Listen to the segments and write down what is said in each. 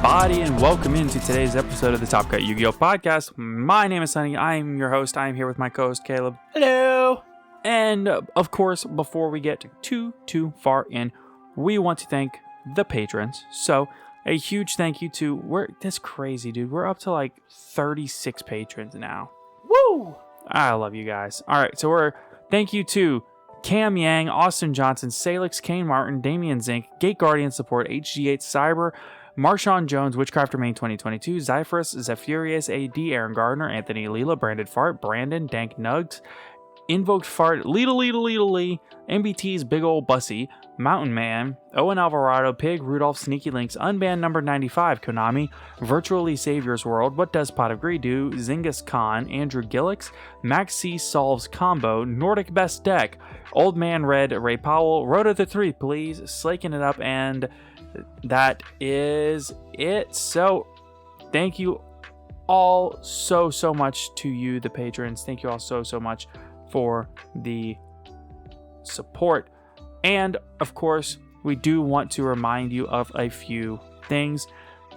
everybody, and welcome into today's episode of the Top Cut Yu-Gi-Oh! Podcast. My name is Sunny. I am your host. I am here with my co-host, Caleb. Hello! And, of course, before we get too far in, we want to thank the patrons. So, a huge thank you to... That's crazy, dude. We're up to, like, 36 patrons now. Woo! I love you guys. Alright, so thank you to Cam Yang, Austin Johnson, Salix, Kane Martin, Damian Zink, Gate Guardian Support, HG8 Cyber, Marshawn Jones, Witchcrafter Main 2022, Zyphorus, Zephyrus AD, Aaron Gardner, Anthony Leela, Branded Fart, Brandon, Dank Nugs, Invoked Fart, Lee, MBT's Big Ol' Bussy, Mountain Man, Owen Alvarado, Pig, Rudolph, Sneaky Links, Unbanned Number 95, Konami, Virtually Savior's World, What Does Pot of Greed Do, Zingus Khan, Andrew Gillix, Max C Solves Combo, Nordic Best Deck, Old Man Red, Ray Powell, Rhoda the 3, please, Slaking It Up, and that is it. So, thank you all so much to you, the patrons. Thank you all so much for the support. And of course, we do want to remind you of a few things.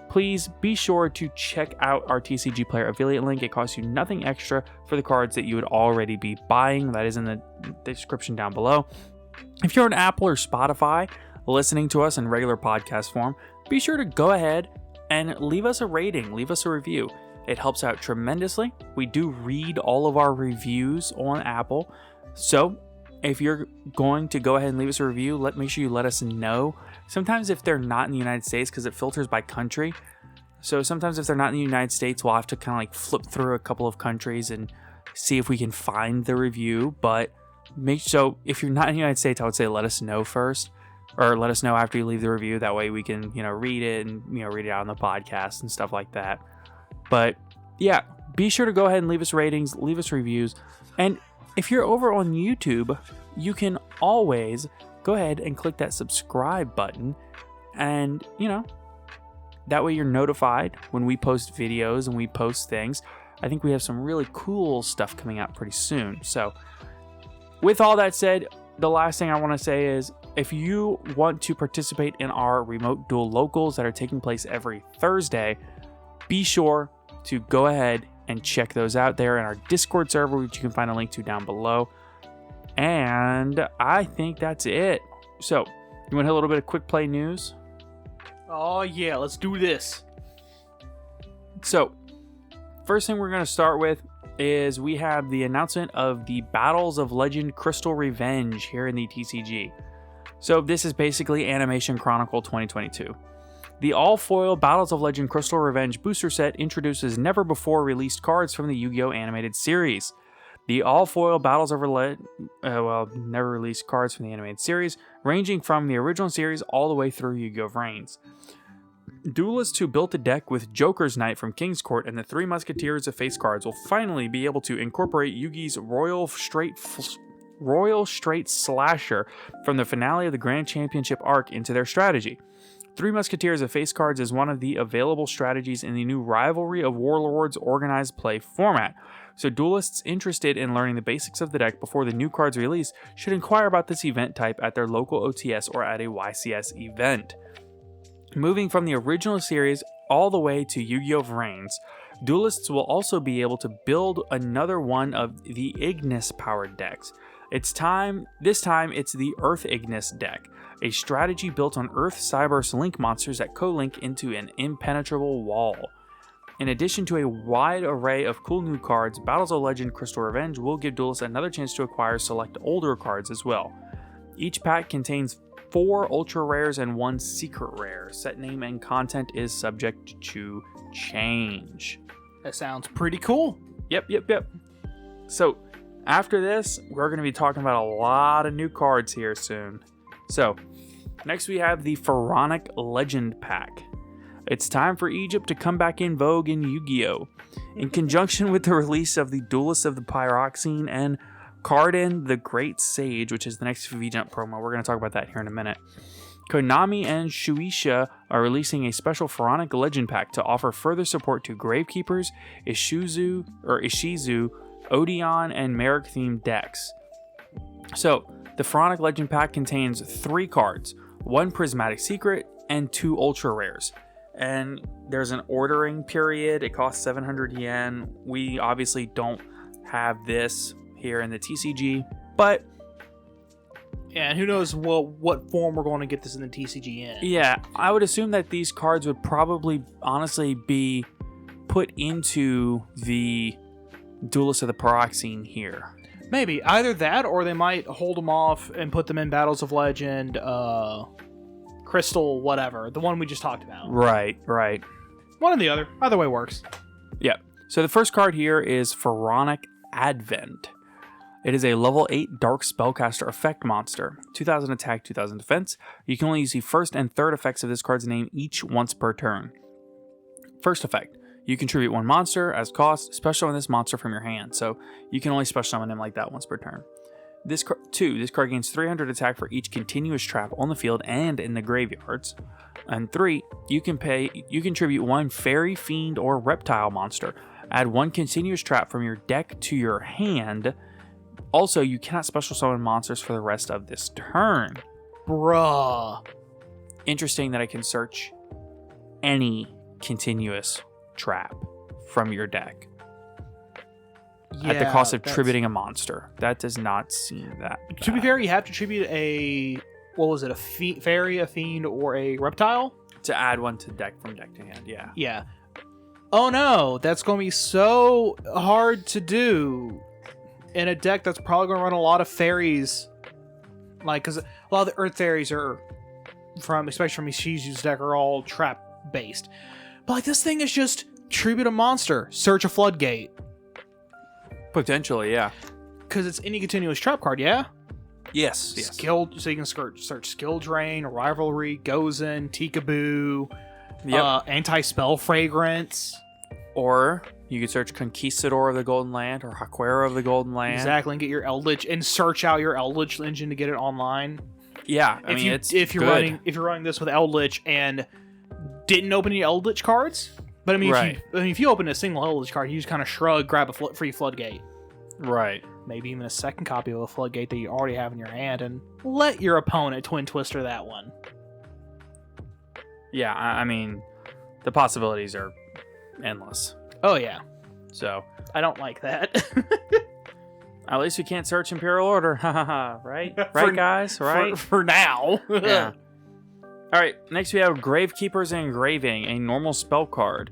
Please be sure to check out our TCG Player affiliate link. It costs you nothing extra for the cards that you would already be buying. That is in the description down below. If you're on Apple or Spotify listening to us in regular podcast form, be sure to go ahead and leave us a rating, leave us a review. It helps out tremendously. We do read all of our reviews on Apple. So if you're going to go ahead and leave us a review, make sure you let us know. Sometimes if they're not in the United States, because it filters by country. So sometimes if they're not in the United States, we'll have to kind of like flip through a couple of countries and see if we can find the review. But so if you're not in the United States, I would say let us know first. Or let us know after you leave the review. That way we can, read it and, read it out on the podcast and stuff like that. But yeah, be sure to go ahead and leave us ratings, leave us reviews. And if you're over on YouTube, you can always go ahead and click that subscribe button. And, that way you're notified when we post videos and we post things. I think we have some really cool stuff coming out pretty soon. So with all that said, the last thing I want to say is if you want to participate in our remote duel locals that are taking place every Thursday, be sure to go ahead and check those out there in our Discord server, which you can find a link to down below. And I think that's it. So, you want to hit a little bit of quick play news? Oh yeah, let's do this. So, first thing we're going to start with is we have the announcement of the Battles of Legend Crystal Revenge here in the TCG. So this is basically Animation Chronicle 2022. The all-foil Battles of Legend Crystal Revenge booster set introduces never-before-released cards from the Yu-Gi-Oh! Animated series. The all-foil Battles of never-released cards from the animated series, ranging from the original series all the way through Yu-Gi-Oh! Reigns. Duelists who built a deck with Joker's Knight from King's Court and the Three Musketeers of Face cards will finally be able to incorporate Yugi's Royal Straight Slasher from the finale of the Grand Championship arc into their strategy. Three Musketeers of Face cards is one of the available strategies in the new Rivalry of Warlords organized play format, so duelists interested in learning the basics of the deck before the new cards release should inquire about this event type at their local OTS or at a YCS event. Moving from the original series all the way to Yu-Gi-Oh! Reigns, duelists will also be able to build another one of the Ignis powered decks. This time it's the Earth Ignis deck, a strategy built on Earth Cyberse Link monsters that co-link into an impenetrable wall. In addition to a wide array of cool new cards, Battles of Legend Crystal Revenge will give duelists another chance to acquire select older cards as well. Each pack contains 4 ultra rares and 1 secret rare. Set name and content is subject to change. That sounds pretty cool. Yep. So, after this, we're going to be talking about a lot of new cards here soon. So, next we have the Pharonic Legend Pack. It's time for Egypt to come back in vogue in Yu-Gi-Oh! In conjunction with the release of the Duelists of the Pyroxene and Cardin the Great Sage, which is the next V-Jump promo. We're going to talk about that here in a minute. Konami and Shueisha are releasing a special Pharaonic Legend Pack to offer further support to Gravekeepers, Ishizu, Odeon, and Merrick-themed decks. So, the Pharonic Legend Pack contains 3 cards, 1 Prismatic Secret, and 2 Ultra Rares. and there's an ordering period. It costs 700 yen. We obviously don't have this here in the TCG, but Yeah, and who knows what form we're going to get this in the TCG in. yeah, I would assume that these cards would probably honestly be put into the Duelist of the Pyroxene here. Maybe. Either that, or they might hold them off and put them in Battles of Legend, Crystal, whatever. The one we just talked about. Right. One or the other. Either way works. Yeah. So the first card here is Pharonic Advent. It is a level 8 Dark Spellcaster effect monster. 2000 attack, 2000 defense. You can only use the first and third effects of this card's name each once per turn. First effect. You contribute one monster as cost, special summon this monster from your hand. So you can only special summon him like that once per turn. This card gains 300 attack for each continuous trap on the field and in the graveyards. And 3, you contribute one fairy, fiend, or reptile monster. Add one continuous trap from your deck to your hand. Also, you cannot special summon monsters for the rest of this turn. Bruh. Interesting that I can search any continuous trap from your deck at the cost of tributing a monster. That does not seem that bad. To be fair, you have to tribute a fairy, a fiend, or a reptile to add one to deck from deck to hand. Yeah. Oh no, that's going to be so hard to do in a deck that's probably going to run a lot of fairies, like, because a lot of the earth fairies are especially from Ishizu's deck, are all trap based. But like, this thing is just tribute a monster, search a floodgate. Potentially, yeah. Because it's any continuous trap card, yeah? Yes. Skill, so you can search Skill Drain, Rivalry, Gozen, Tikaboo, Anti-Spell Fragrance. Or you could search Conquistador of the Golden Land or Haquera of the Golden Land. Exactly, and get your Eldritch, and search out your Eldritch engine to get it online. Yeah, if you're running this with Eldritch and didn't open any Eldritch cards, but if you open a single Eldritch card, you just kind of shrug, grab a free Floodgate. Right. Maybe even a second copy of a Floodgate that you already have in your hand, and let your opponent Twin Twister that one. Yeah, I mean, the possibilities are endless. Oh yeah. So I don't like that. At least we can't search Imperial Order, right? Right, guys? Right? For now. Yeah. All right, next we have Gravekeeper's Engraving, a normal spell card.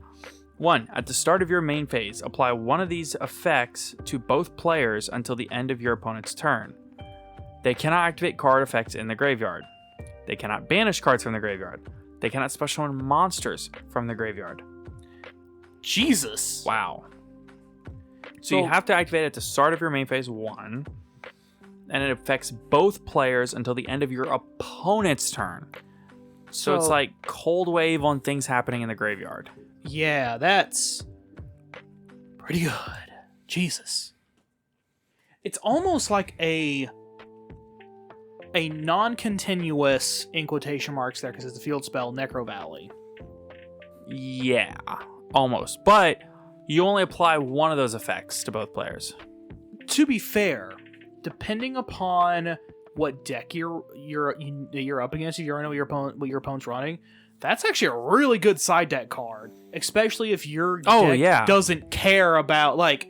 1. At the start of your main phase, apply one of these effects to both players until the end of your opponent's turn. They cannot activate card effects in the graveyard. They cannot banish cards from the graveyard. They cannot special summon monsters from the graveyard. Jesus. Wow. So you have to activate it at the start of your main phase 1, and it affects both players until the end of your opponent's turn. So it's like Cold Wave on things happening in the graveyard. Yeah, that's pretty good. Jesus. It's almost like a non-continuous, in quotation marks there, because it's a field spell, Necro Valley. Yeah, almost. But you only apply one of those effects to both players. To be fair, depending upon what deck you're up against, if you know what your opponent's running, that's actually a really good side deck card, especially if your deck doesn't care about, like,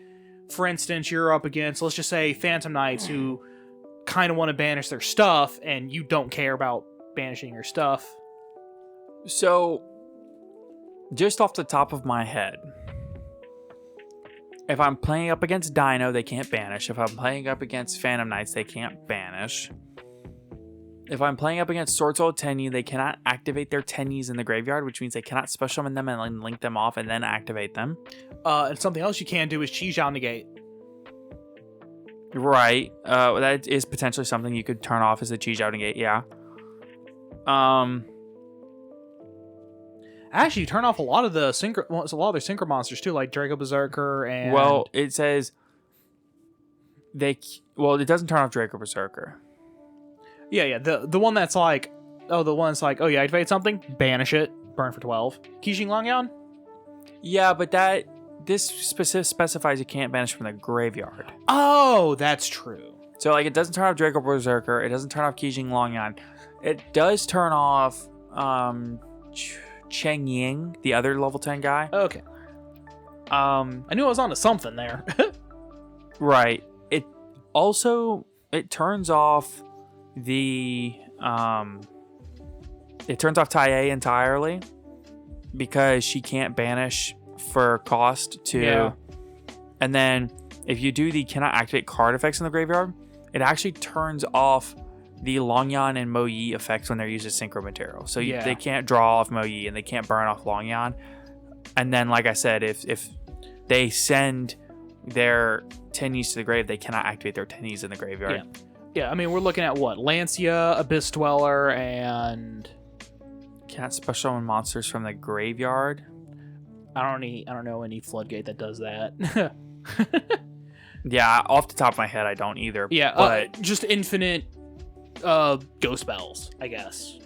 for instance, you're up against, let's just say, Phantom Knights, who kind of want to banish their stuff, and you don't care about banishing your stuff. So, just off the top of my head, if I'm playing up against Dino, they can't banish. If I'm playing up against Phantom Knights, they can't banish. If I'm playing up against Sword Soul Tenyi, they cannot activate their Tenyis in the graveyard, which means they cannot special summon them and then link them off and then activate them. And something else you can do is Chi-Jiao Negate. Right. That is potentially something you could turn off as a Chi-Jiao Negate, yeah. Actually, you turn off a lot of their synchro monsters too, like Draco Berserker and... Well, it says... it doesn't turn off Draco Berserker. Yeah, the one that's like... you activate something, banish it, burn for 12. Qixing Longyan? Yeah, but this specifies you can't banish from the graveyard. Oh, that's true. So, like, it doesn't turn off Draco Berserker, it doesn't turn off Qixing Longyan. It does turn off... Cheng Ying, the other level 10 guy. Okay. I knew I was onto something there. Right. It turns off the it turns off Tae entirely because she can't banish for cost to. Yeah. And then if you do the cannot activate card effects in the graveyard, it actually turns off the Longyan and Mo Yi effects when they're used as synchro material. So they can't draw off Mo Yi and they can't burn off Longyan. And then, like I said, if they send their Tennies to the grave, they cannot activate their Tennies in the graveyard. Yeah, I mean, we're looking at what? Lancia, Abyss Dweller, and... Can't special summon monsters from the graveyard. I don't know any Floodgate that does that. Yeah, off the top of my head, I don't either. Yeah, but just infinite ghost spells, I guess.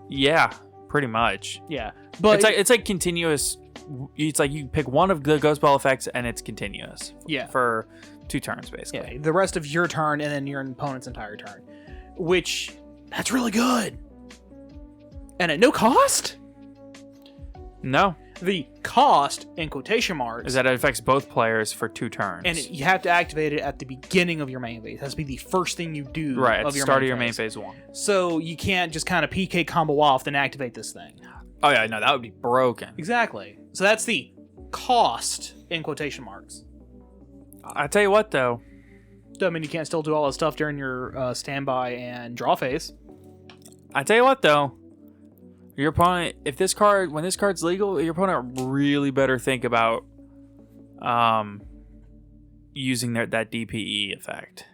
Yeah, pretty much. Yeah, but it's like continuous. It's like you pick one of the ghost spell effects and it's continuous. Yeah, for 2 turns basically. Yeah, the rest of your turn and then your opponent's entire turn, which that's really good. And at no cost. No. The cost, in quotation marks, is that it affects both players for 2 turns. And you have to activate it at the beginning of your main phase. It has to be the first thing you do right, of at the your start main of your phase. main phase 1. So you can't just kind of PK combo off, then activate this thing. Oh yeah, no, that would be broken. Exactly. So that's the cost, in quotation marks. I tell you what, though. I mean, you can't still do all that stuff during your standby and draw phase. I tell you what, though. Your opponent, when this card's legal, your opponent really better think about using that DPE effect.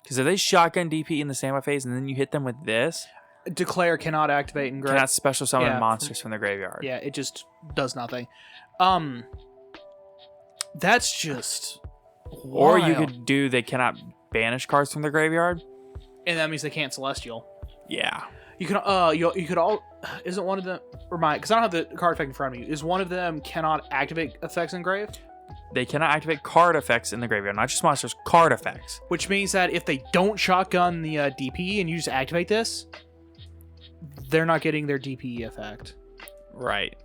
Because if they shotgun DPE in the standby phase and then you hit them with this, Declare cannot activate and cannot special summon monsters from the graveyard. Yeah, it just does nothing. That's just wild. Or you could do they cannot banish cards from the graveyard, and that means they can't Celestial. Yeah. You can you could all isn't one of them because I don't have the card effect in front of me. Is one of them cannot activate effects engraved? They cannot activate card effects in the graveyard, not just monsters, card effects. Which means that if they don't shotgun the DP and you just activate this, they're not getting their DPE effect. Right.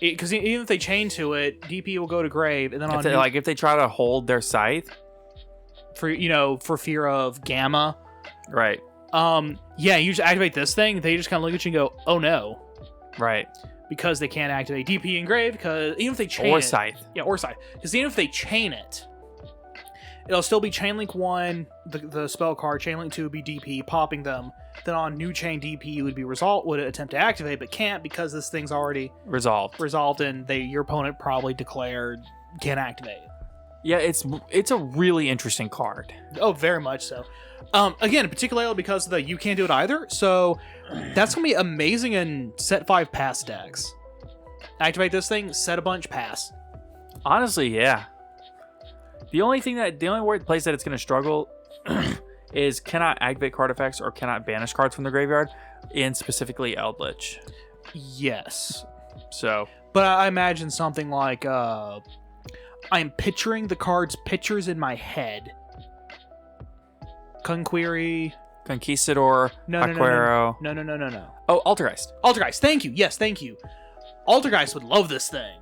Because even if they chain to it, DP will go to grave, and then if they try to hold their scythe for fear of gamma. Right. Yeah, you just activate this thing, they just kind of look at you and go, oh no. Right. Because they can't activate DP and grave, because even if they chain or it... scythe. Yeah, or scythe. Because even if they chain it, it'll still be Chain Link 1, the spell card, Chain Link 2 would be DP, popping them. Then on new chain DP would attempt to activate, but can't because this thing's already resolved, and your opponent probably declared can't activate. Yeah, it's a really interesting card. Oh, very much so. Again, particularly because you can't do it either, so that's gonna be amazing in set 5 pass decks. Activate this thing, set a bunch, pass. Honestly, yeah. The only place that it's gonna struggle is cannot activate card effects or cannot banish cards from the graveyard, in specifically Eldritch. Yes. So, but I imagine something like I'm picturing the card's pictures in my head. Conquery, Conquistador, Aquero. No. Oh, Altergeist. Altergeist, thank you. Yes, thank you. Altergeist would love this thing.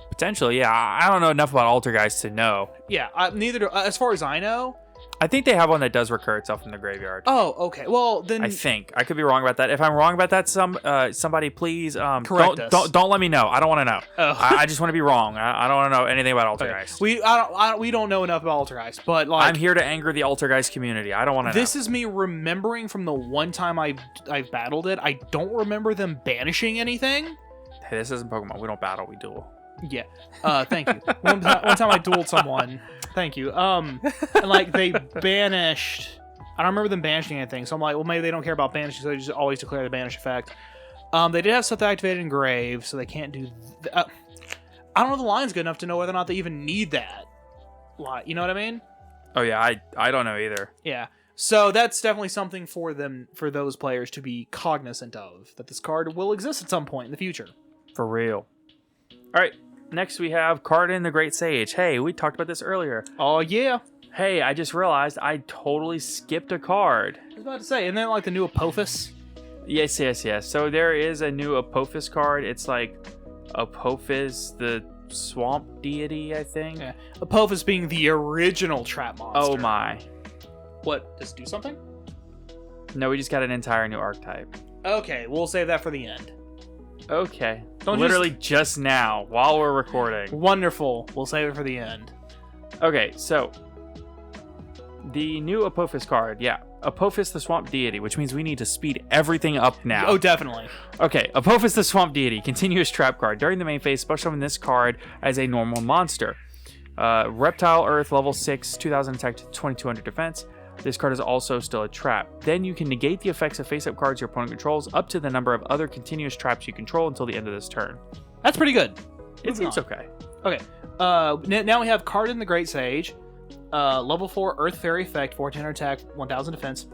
Potentially, yeah. I don't know enough about Altergeist to know. Yeah, neither do. As far as I know, I think they have one that does recur itself in the graveyard. Oh, okay. Well, then I think I could be wrong about that. If I'm wrong about that, somebody please correct us. Don't let me know. I don't want to know. Oh. I just want to be wrong. I don't want to know anything about Altergeist. Okay. We don't know enough about Altergeist, but like I'm here to anger the Altergeist community. I don't want to know. This is me remembering from the one time I've battled it. I don't remember them banishing anything. Hey, this isn't Pokemon. We don't battle. We duel. Yeah. Thank you. One time I dueled someone. Thank you. And like they banished. I don't remember them banishing anything, so I'm like, well, maybe they don't care about banishing, so they just always declare the banish effect. They did have stuff that activated in grave, so they can't do. I don't know if the line's good enough to know whether or not they even need that. You know what I mean? Oh yeah, I don't know either. Yeah. So that's definitely something for those players to be cognizant of, that this card will exist at some point in the future. For real. All right. Next, we have Cardin the Great Sage. Hey, we talked about this earlier. Oh, yeah. Hey, I just realized I totally skipped a card. I was about to say, isn't that like the new Apophis? Yes. So there is a new Apophis card. It's like Apophis, the swamp deity, I think. Yeah. Apophis being the original trap monster. Oh my. What? Does it do something? No, we just got an entire new archetype. Okay, we'll save that for the end. Okay. Literally just now, while we're recording. Wonderful. We'll save it for the end. Okay, so the new Apophis card, yeah. Apophis the Swamp Deity, which means we need to speed everything up now. Oh, definitely. Okay, Apophis the Swamp Deity, continuous trap card. During the main phase, special summon this card as a normal monster. Reptile Earth, level 6, 2000 attack, 2200 defense. This card is also still a trap. Then you can negate the effects of face-up cards your opponent controls up to the number of other continuous traps you control until the end of this turn. That's pretty good. It seems okay. Okay. Now we have Card in the Great Sage. Level 4 Earth Fairy effect, 1400 attack, 1000 defense.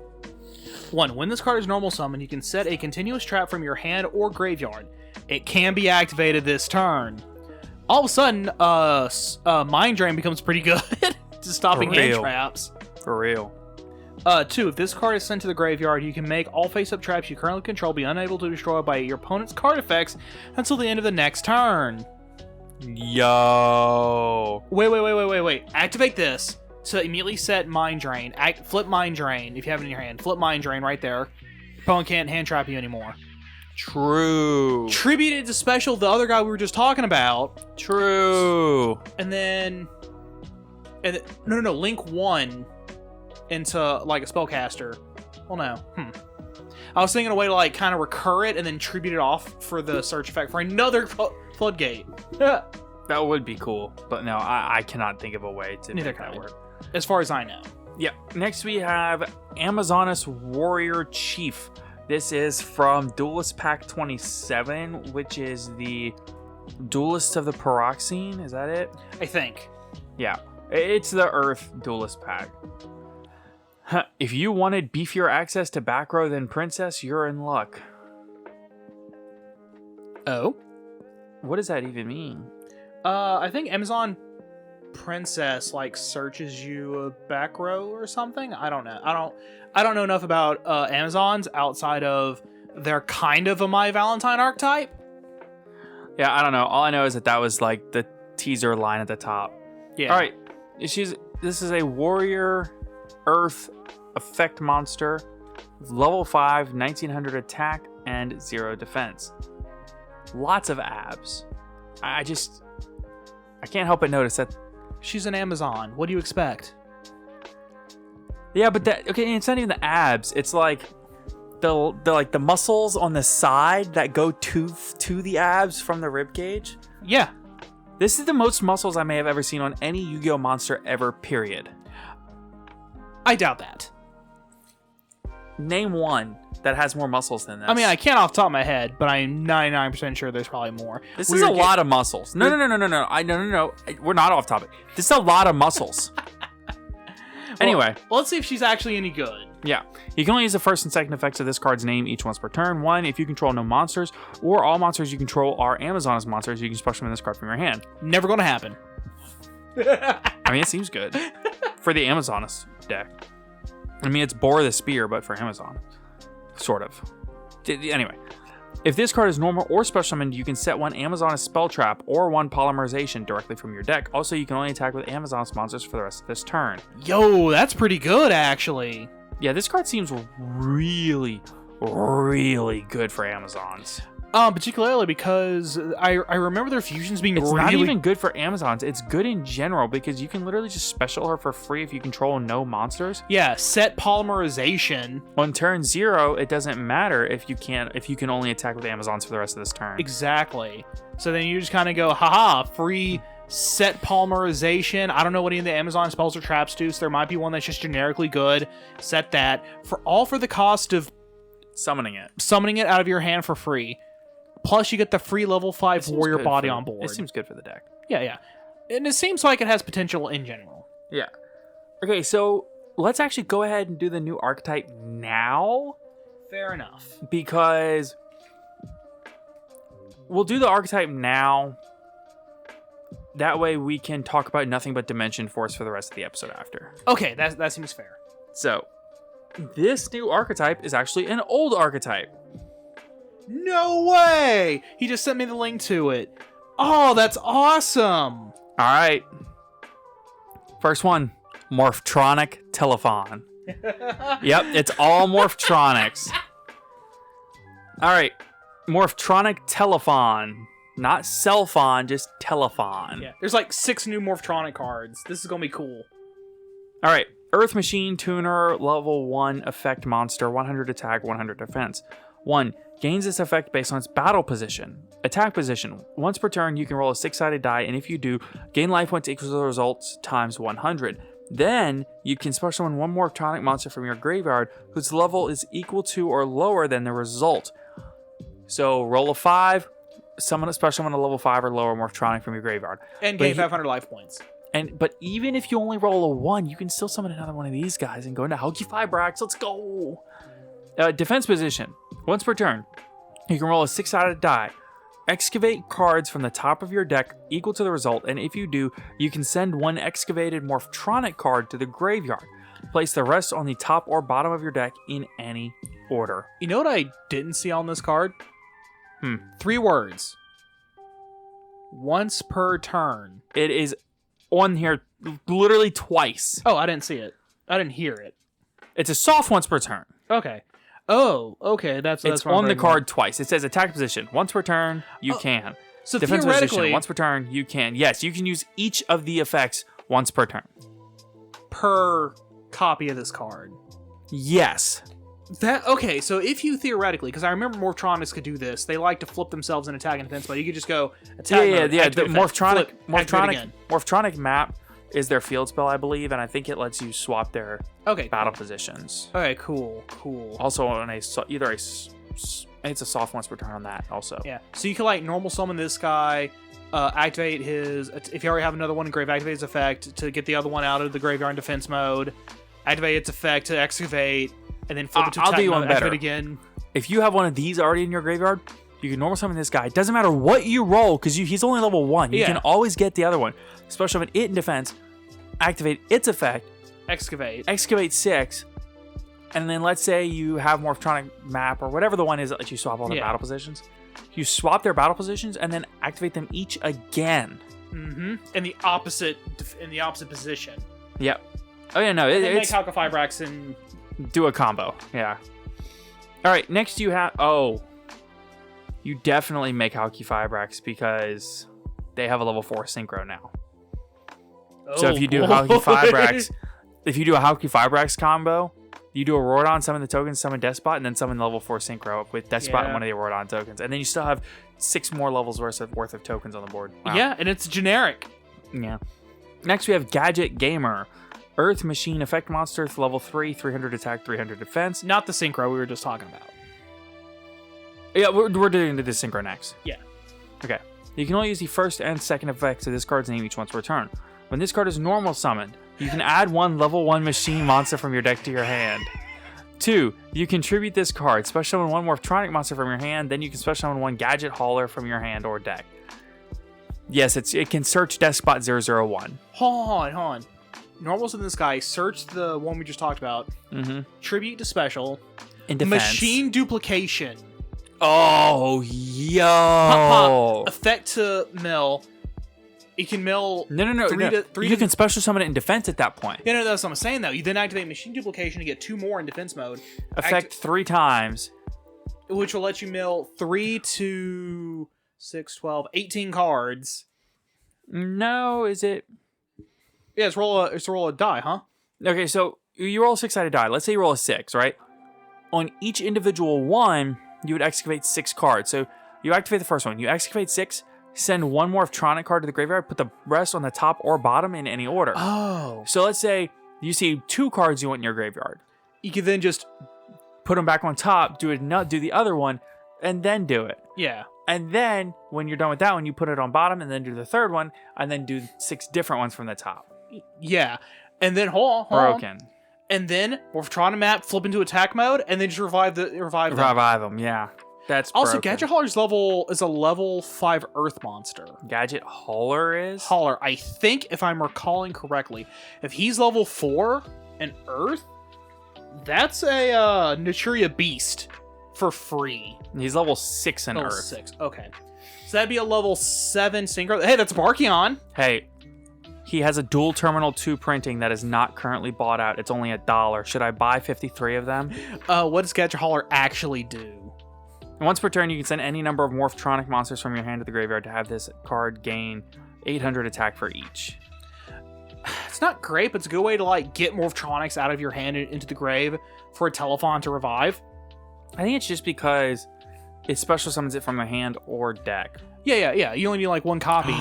1. When this card is normal summon, you can set a continuous trap from your hand or graveyard. It can be activated this turn. All of a sudden, Mind Drain becomes pretty good to stopping hand traps. For real. 2. If this card is sent to the graveyard, you can make all face-up traps you currently control be unable to destroy by your opponent's card effects until the end of the next turn. Yo. Wait. Activate this to immediately set Mind Drain. Flip Mind Drain if you have it in your hand. Flip Mind Drain right there. Your opponent can't hand trap you anymore. True. Tributed to special the other guy we were just talking about. True. And then... No. Link 1 into, like, a spellcaster. Well, no. I was thinking a way to, like, kind of recur it and then tribute it off for the search effect for another floodgate. That would be cool. But no, I cannot think of a way to make that work. As far as I know. Yeah. Next we have Amazoness Warrior Chief. This is from Duelist Pack 27, which is the Duelist of the Pyroxene. Is that it? I think. Yeah. It's the Earth Duelist Pack. If you wanted beefier access to back row than Princess, you're in luck. Oh? What does that even mean? I think Amazon Princess, like, searches you a back row or something? I don't know. I don't know enough about Amazons outside of they're kind of a My Valentine archetype. Yeah, I don't know. All I know is that was, like, the teaser line at the top. Yeah. All right. This is a Warrior Earth effect monster, level 5, 1900 attack, and 0 defense. Lots of abs. I can't help but notice that she's an Amazon. What do you expect? Yeah, but it's not even the abs. It's like the muscles on the side that go to the abs from the rib cage. Yeah. This is the most muscles I may have ever seen on any Yu-Gi-Oh monster ever, period. I doubt that. Name one that has more muscles than this. I mean, I can't off the top of my head, but I'm 99% sure there's probably more. This is a lot of muscles. No. We're not off topic. This is a lot of muscles. Anyway. Well, let's see if she's actually any good. Yeah. You can only use the first and second effects of this card's name each once per turn. 1, if you control no monsters, or all monsters you control are Amazoness monsters, you can special summon this card from your hand. Never gonna happen. I mean, it seems good. For the Amazoness deck. I mean, it's Bore the Spear, but for Amazon. Sort of. Anyway. If this card is normal or special summoned, you can set 1 Amazoness Spell Trap or 1 Polymerization directly from your deck. Also, you can only attack with Amazoness monsters for the rest of this turn. Yo, that's pretty good, actually. Yeah, this card seems really, really good for Amazons. Particularly because I remember their fusions being It's really... not even good for Amazons. It's good in general because you can literally just special her for free if you control no monsters. Yeah, set Polymerization. On turn 0, it doesn't matter if you can only attack with Amazons for the rest of this turn. Exactly. So then you just kind of go, haha, free set Polymerization. I don't know what any of the Amazon spells or traps do, so there might be one that's just generically good. Set that. For the cost of summoning it out of your hand for free. Plus, you get the free level 5 warrior body on board. It seems good for the deck. Yeah. And it seems like it has potential in general. Yeah. Okay, so let's actually go ahead and do the new archetype now. Fair enough. Because we'll do the archetype now. That way we can talk about nothing but Dimension Force for the rest of the episode after. Okay, that seems fair. So, this new archetype is actually an old archetype. No way! He just sent me the link to it. Oh, that's awesome! All right. First one, Tronic Telephon. Yep, it's all Tronics. All right, Tronic Telephon. Not cell phone, just telephone. Yeah, there's like 6 new Tronic cards. This is gonna be cool. All right, Earth Machine Tuner, level 1 effect monster, 100 attack, 100 defense. 1. Gains this effect based on its battle position. Attack position. Once per turn, you can roll a 6-sided die, and if you do, gain life points equal to the results times 100. Then, you can special summon one more Tronic monster from your graveyard, whose level is equal to or lower than the result. So, roll a 5, summon a special summon a level 5 or lower Tronic from your graveyard. And gain 500 life points. But even if you only roll a 1, you can still summon another one of these guys and go into Halqifibrax. Let's go! Defense position. Once per turn, you can roll a 6-sided die. Excavate cards from the top of your deck equal to the result, and if you do, you can send one excavated Morph-Tronic card to the graveyard. Place the rest on the top or bottom of your deck in any order. You know what I didn't see on this card? 3 words. Once per turn. It is on here literally twice. Oh, I didn't see it. I didn't hear it. It's a soft once per turn. Okay. Oh, okay. That's it's on the card twice. It says attack position. Once per turn, you can. So defense theoretically, position. Once per turn, you can. Yes, you can use each of the effects once per turn. Per copy of this card. Yes. Okay, so if you theoretically, because I remember Morph-Tronics could do this, they like to flip themselves in attack and defense, but you could just go attack mode, the Morph-Tronic Morph-Tronic map is their field spell, I believe, and I think it lets you swap their battle positions. Okay, cool. Also on it's a soft once per turn on that also. Yeah, so you can like normal summon this guy, activate his, if you already have another one in grave, activate his effect to get the other one out of the graveyard in defense mode, activate its effect to excavate, and then flip it to attack mode, activate again. If you have one of these already in your graveyard, you can normal summon this guy. It doesn't matter what you roll, because he's only level 1. You can always get the other one. Special summon it in defense, activate its effect, excavate 6, and then let's say you have Morph-Tronic map or whatever the one is that lets you swap all their battle positions. You swap their battle positions and then activate them each again. Mm-hmm. In the opposite position. Yep. Oh yeah, no, it's make Halqifibrax and do a combo. Yeah. All right, next you have you definitely make Halqifibrax because they have a level 4 synchro now. So if you do Halqifibrax, if you do a Halqifibrax combo, you do a Aurorodon, summon the tokens, summon Despot, and then summon level 4 synchro with Despot and one of the Aurorodon tokens. And then you still have 6 more levels worth of tokens on the board. Wow. Yeah, and it's generic. Yeah. Next we have Gadget Gamer. Earth Machine Effect Monster, level 3, 300 attack, 300 defense. Not the synchro we were just talking about. Yeah, we're doing the synchro next. Yeah. Okay. You can only use the first and second effects of this card's name each once per turn. When this card is normal summoned, you can add one level 1 machine monster from your deck to your hand. 2. You contribute this card. Special summon one Morph-Tronic monster from your hand, then you can special summon one Gadget Hauler from your hand or deck. Yes, it can search Despot 001. Hold on. Normal summon this guy, search the one we just talked about, tribute to special, in defense. Machine duplication. Oh, yo. Effect to mill. You can mill. No. You can special summon it in defense at that point. Yeah, no, that's what I'm saying though. You then activate machine duplication to get 2 more in defense mode. Effect 3 times, which will let you mill 3 to 6, 12, 18 cards. No, is it? Yeah, it's roll a die, huh? Okay, so you roll a 6-sided die. Let's say you roll a 6, right? On each individual one, you would excavate 6 cards. So you activate the first one. You excavate 6. Send one more Tronic card to the graveyard, put the rest on the top or bottom in any order. Oh. So let's say you see 2 cards you want in your graveyard. You can then just put them back on top, do the other one, and then do it. Yeah. And then when you're done with that one, you put it on bottom and then do the third one, and then do 6 different ones from the top. Yeah. And then hold on. Broken. And then Morph-Tronic map, flip into attack mode, and then just revive them. Revive them, yeah. That's also broken. Gadget Hauler's is a level 5 Earth monster. Gadget Hauler is? Hauler, I think, if I'm recalling correctly, if he's level 4 and Earth, that's a Naturia Beast. for free. He's level 6 in Level Earth. 6. Okay. So that'd be a level 7 synchro. Hey, that's Barkion. Hey, he has a dual terminal 2 printing that is not currently bought out. It's only $1. Should I buy 53 of them? What does Gadget Hauler actually do? Once per turn, you can send any number of Morph Tronic monsters from your hand to the graveyard to have this card gain 800 attack for each. It's not great, but it's a good way to like get Morphtronics out of your hand and into the grave for a Telephon to revive. I think it's just because it special summons it from a hand or deck. Yeah. You only need like one copy.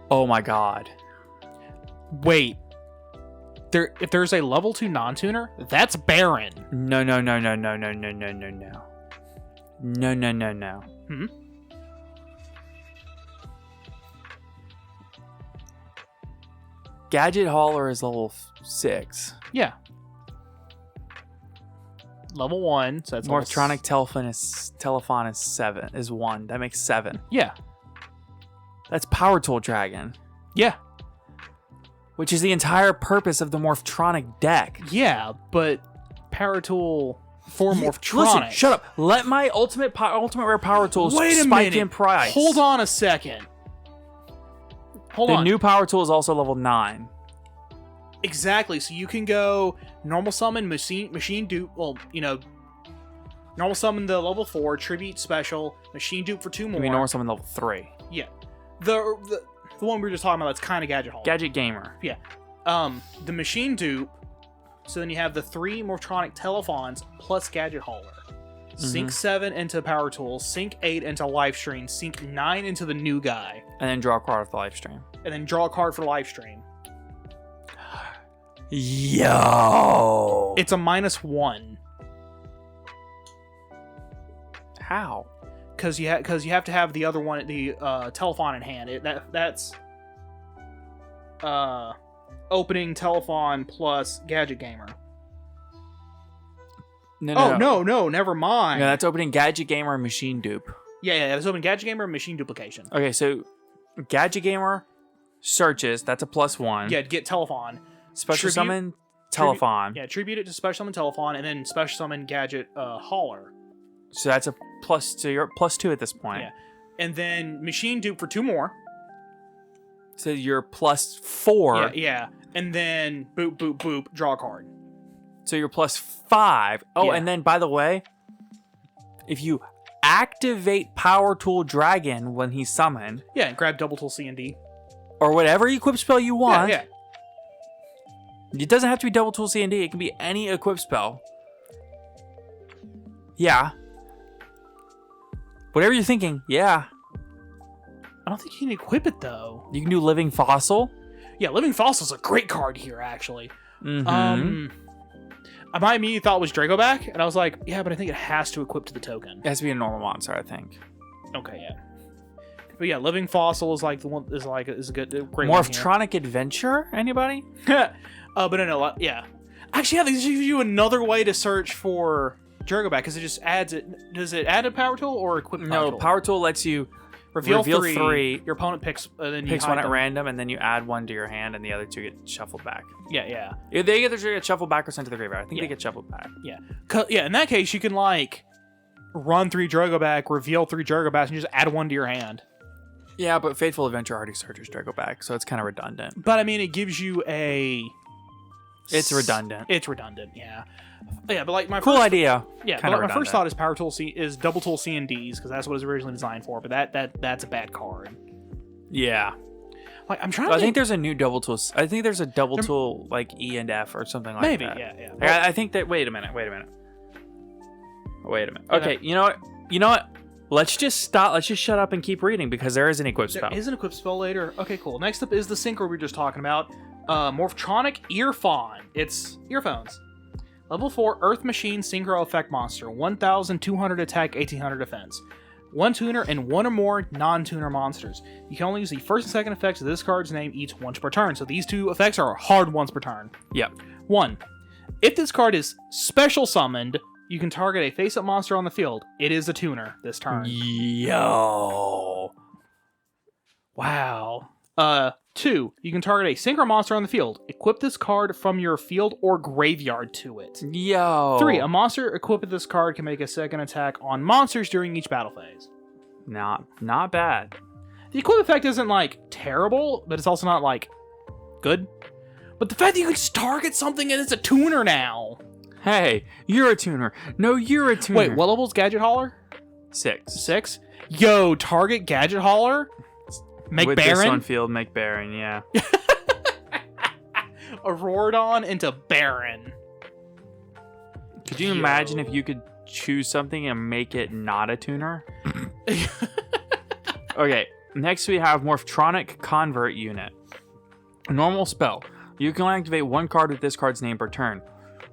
Oh my god. Wait. If there's a level 2 non-tuner, that's Baron. No. No. Hmm? Gadget Hauler is level 6. Yeah. Level 1, so that's Morphtronic Telephon is 7. Is 1. That makes 7. Yeah. That's Power Tool Dragon. Yeah. Which is the entire purpose of the Morphtronic deck. Yeah, but Power Tool for Morphtronic. Listen, shut up. Let my ultimate rare Power Tools spike in price. Hold on a second. The new Power Tool is also level 9. Exactly. So you can go normal summon, machine dupe. Well, normal summon the level 4, tribute special, machine dupe for 2 more. I mean, normal summon level 3. Yeah. The one we were just talking about, that's kind of Gadget Hauler. Gadget Gamer. Yeah. The machine dupe. So then you have the 3 Morphtronic Telephons plus Gadget Hauler. Sync 7 into Power Tools, sync 8 into Lifestream, sync 9 into the new guy. And then draw a card with the Lifestream. And then draw a card for Lifestream. Yo! It's a -1. How? Because you have to have the other one, the Telephon in hand. That's opening Telephon plus Gadget Gamer. No, never mind. Yeah, that's opening Gadget Gamer and Machine Dupe. Yeah, that's opening Gadget Gamer and Machine Duplication. Okay, so Gadget Gamer searches, that's a +1. Yeah, to get Telephon. Special summon Telephon. Tribute it to special summon Telephon, and then special summon Gadget Hauler. So that's a so you're at +2 at this point. Yeah. And then Machine Dupe for 2 more. So you're +4. Yeah. And then boop, boop, boop, draw a card. So you're +5. Oh, Yeah. and then, by the way, if you activate Power Tool Dragon when he's summoned... Yeah, and grab Double Tool C&D. Or whatever equip spell you want. Yeah. It doesn't have to be Double Tool C&D. It can be any equip spell. Yeah. Whatever you're thinking, yeah. I don't think you can equip it, though. You can do Living Fossil. Yeah, Living Fossil's a great card here, actually. Mm-hmm. My immediate thought was Dragoback, and I was like, yeah, but I think it has to equip to the token. It has to be a normal monster, I think. Okay, yeah. But yeah, Living Fossil is like the one is a great one. Morph-Tronic Adventure? Anybody? But no, yeah. Actually, yeah, this gives you another way to search for Dragoback, because it just adds it. Does it add a Power Tool or equip Power Tool? No, Power Tool lets you reveal 3. Your opponent picks one at random, and then you add 1 to your hand, and the other 2 get shuffled back. Yeah. They either get shuffled back or sent to the graveyard. I think they get shuffled back. Yeah. In that case, you can run 3 Dragoback, reveal 3 Dragobacks, and just add 1 to your hand. Yeah, but Faithful Adventure already searches Dragoback, so it's kind of redundant. But I mean, it gives you It's redundant. It's redundant, yeah. Yeah, but my cool idea. Yeah, but my first thought is Power Tool is Double Tool C and D's, because that's what it was originally designed for. But that's a bad card. Yeah. I'm trying. I think there's a new Double Tool. I think there's a Double Tool E and F or something like maybe, that. Maybe, yeah. Well, I think that. Wait a minute. Okay, you know what? Let's just stop. Let's just shut up and keep reading, because there is an equip spell. There is an equip spell later. Okay, cool. Next up is the synchro we were just talking about. Morphtronic Earphone. It's earphones. Level 4 Earth Machine Synchro Effect Monster. 1,200 attack, 1,800 defense. 1 tuner and 1 or more non-tuner monsters. You can only use the first and second effects of this card's name each once per turn. So these 2 effects are hard once per turn. Yep. 1. If this card is special summoned, you can target a face-up monster on the field. It is a tuner this turn. Yo. Wow. 2, you can target a synchro monster on the field. Equip this card from your field or graveyard to it. Yo. 3, a monster equipped with this card can make a second attack on monsters during each battle phase. Not bad. The equip effect isn't, like, terrible, but it's also not, like, good. But the fact that you can just target something and it's a tuner now. Hey, you're a tuner. No, you're a tuner. Wait, what level's Gadget Hauler? 6. 6? Yo, target Gadget Hauler? Make With Baron? this one field, make Baron, yeah. Auroradon into Baron. Could you imagine if you could choose something and make it not a tuner? Okay, next we have Morph Tronic Convert Unit. A normal spell. You can only activate one card with this card's name per turn.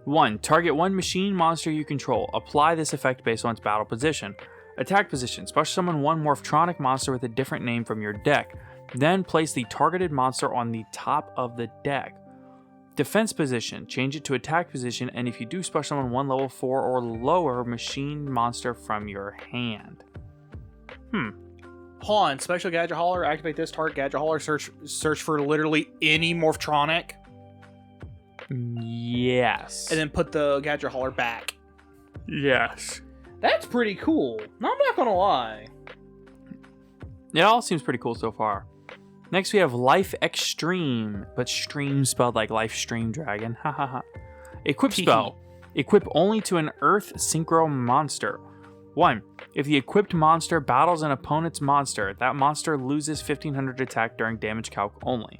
1. Target one machine monster you control. Apply this effect based on its battle position. Attack position. Special summon one Morph-Tronic monster with a different name from your deck. Then place the targeted monster on the top of the deck. Defense position. Change it to attack position, and if you do, special summon one level 4 or lower machine monster from your hand. Hold on. Special Gadget Hauler. Activate this target Gadget Hauler. Search for literally any Morph-Tronic. Yes. And then put the Gadget Hauler back. Yes. That's pretty cool. No, I'm not gonna lie. It all seems pretty cool so far. Next we have Life Extreme, but stream spelled like Life Stream Dragon. Ha ha ha. Equip spell. Equip only to an Earth Synchro monster. 1. If the equipped monster battles an opponent's monster, that monster loses 1500 attack during damage calc only.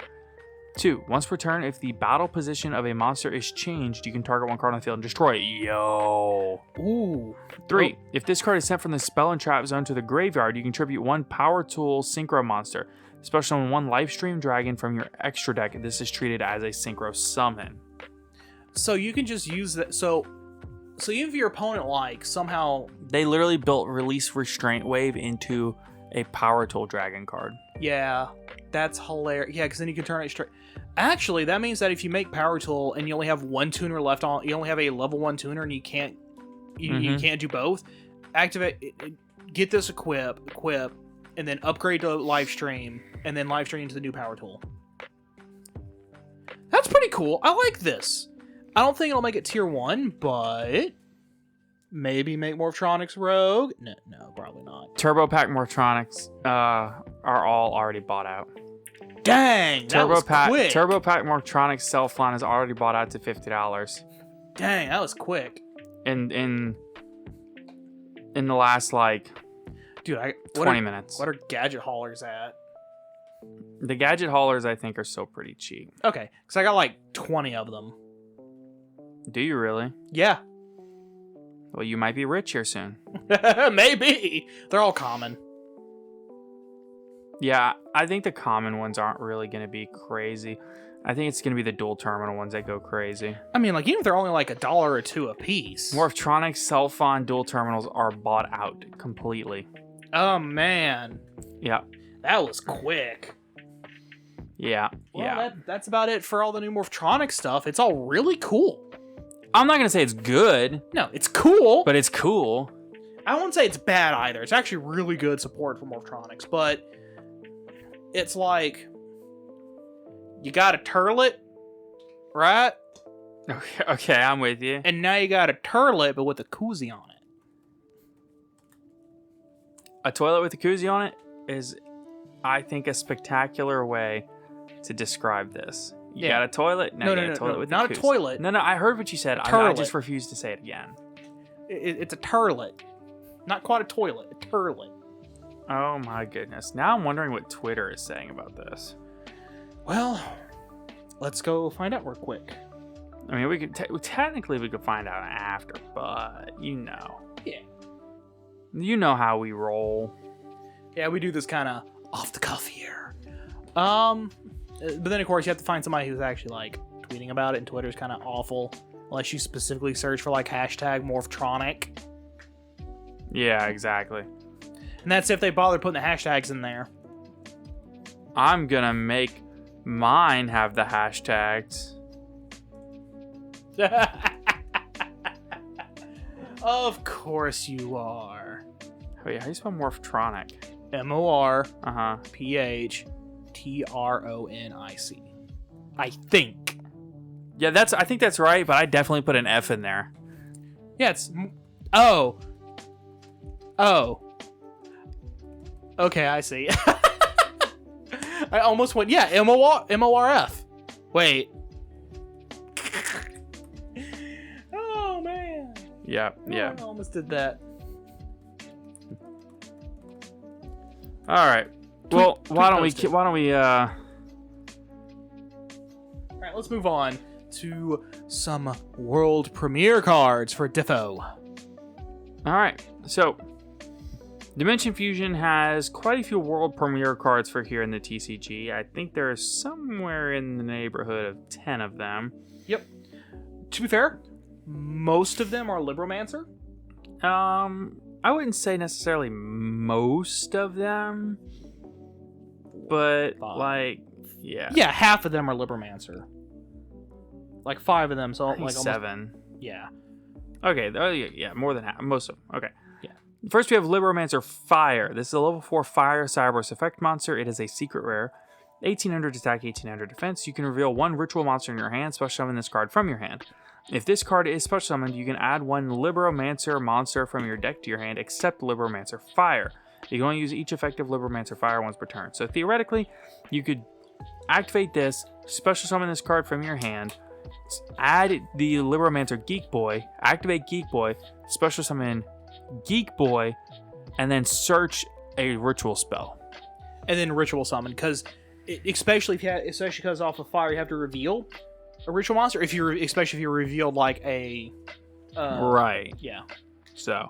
2. Once per turn, if the battle position of a monster is changed, you can target one card on the field and destroy it. Yo. Ooh. 3. If this card is sent from the spell and trap zone to the graveyard, you contribute one Power Tool Synchro monster. Special summon one Lifestream Dragon from your extra deck. This is treated as a Synchro summon. So you can just use that. So even if your opponent, like, somehow... They literally built Release Restraint Wave into a Power Tool Dragon card. Yeah, that's hilarious. Yeah, because then you can turn it straight. Actually, that means that if you make Power Tool and you only have one tuner left on, you only have a level 1 tuner and you can't do both, activate, get this equip, and then upgrade to Livestream, and then Livestream to the new Power Tool. That's pretty cool. I like this. I don't think it'll make it tier 1, but maybe make Morph-Tronics Rogue. No, probably not. Turbo Pack Morph-Tronics are all already bought out. Dang, that was quick. Turbo Pack Morph-Tronics self line is already bought out to $50. Dang, that was quick. In the last, like, dude, 20 minutes. What are Gadget Haulers at? The Gadget Haulers, I think, are still pretty cheap. Okay, because I got like 20 of them. Do you really? Yeah. Well, you might be rich here soon. Maybe. They're all common. Yeah, I think the common ones aren't really going to be crazy. I think it's going to be the dual terminal ones that go crazy. I mean, like, even if they're only like $1 or $2 a piece. Morph-Tronics Self-on dual terminals are bought out completely. Oh, man. Yeah. That was quick. Yeah, well, yeah. That's about it for all the new Morph-Tronic stuff. It's all really cool. I'm not going to say it's good. No, it's cool. But it's cool. I won't say it's bad either. It's actually really good support for Morph-Tronics, but it's like, you got a turlet, right? Okay, I'm with you. And now you got a turlet, but with a koozie on it. A toilet with a koozie on it is, I think, a spectacular way to describe this. You got a toilet? No, a toilet with not a a toilet. No, I heard what you said. I just refuse to say it again. It's a turlet. Not quite a toilet, a turlet. Oh my goodness. Now I'm wondering what Twitter is saying about this. Well, let's go find out real quick. I mean, we could technically we could find out after, but you know. Yeah. You know how we roll. Yeah, we do this kind of off the cuff here. But then of course you have to find somebody who's actually like tweeting about it, and Twitter's kind of awful unless you specifically search for like hashtag Morph-Tronic. Yeah, exactly. And that's if they bother putting the hashtags in there. I'm gonna make mine have the hashtags. Of course you are. Oh yeah, how do you spell Morph-Tronic? MOR Uh-huh. PH Tronic. I think. Yeah, I think that's right, but I definitely put an F in there. Yeah, it's... Oh. Okay, I see. I almost went, yeah, MORF. Wait. Oh, man. Yeah. I almost did that. All right. Well, why don't we All right, let's move on to some world premiere cards for Diffo. All right. So, Dimension Fusion has quite a few world premiere cards for here in the TCG. I think there's somewhere in the neighborhood of 10 of them. Yep. To be fair, most of them are Lepromancer. I wouldn't say necessarily most of them, but yeah. Yeah, half of them are Lepromancer. Like 5 of them, so like almost 7. Yeah. Okay, yeah, more than half, most of them. Okay. Yeah. First, we have Lepromancer Fire. This is a level 4 Fire Cyberse effect monster. It is a secret rare. 1800 attack, 1800 defense. You can reveal 1 ritual monster in your hand, special summon this card from your hand. If this card is special summoned, you can add 1 Lepromancer monster from your deck to your hand, except Lepromancer Fire. You can only use each effective Lepromancer Fire once per turn. So theoretically, you could activate this, special summon this card from your hand, add the Lepromancer Geek Boy, activate Geek Boy, special summon Geek Boy, and then search a ritual spell. And then ritual summon, because especially because off of Fire, you have to reveal a ritual monster. Especially if you revealed like a right. Yeah. So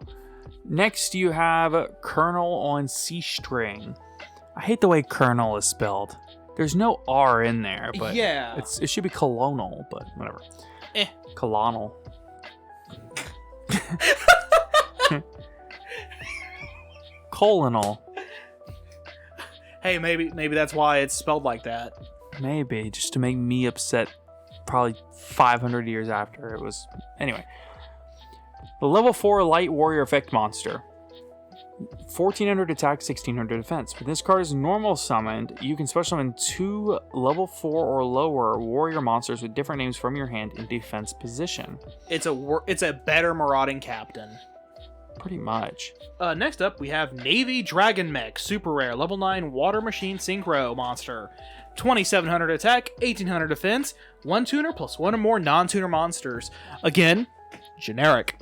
next you have Colonel on C String. I hate the way Colonel is spelled. There's no R in there, but yeah, it should be colonel, but whatever. Colonel. Colonel. Hey, maybe that's why it's spelled like that. Maybe just to make me upset. Probably 500 years after it was. Anyway, the level 4 Light Warrior effect monster. 1400 attack, 1600 defense. When this card is normal summoned, you can special summon 2 level 4 or lower warrior monsters with different names from your hand in defense position. It's a better Marauding Captain. Pretty much. Next up, we have Navy Dragon Mech, super rare, level 9 Water Machine Synchro monster. 2700 attack, 1800 defense, 1 tuner plus 1 or more non-tuner monsters. Again, generic.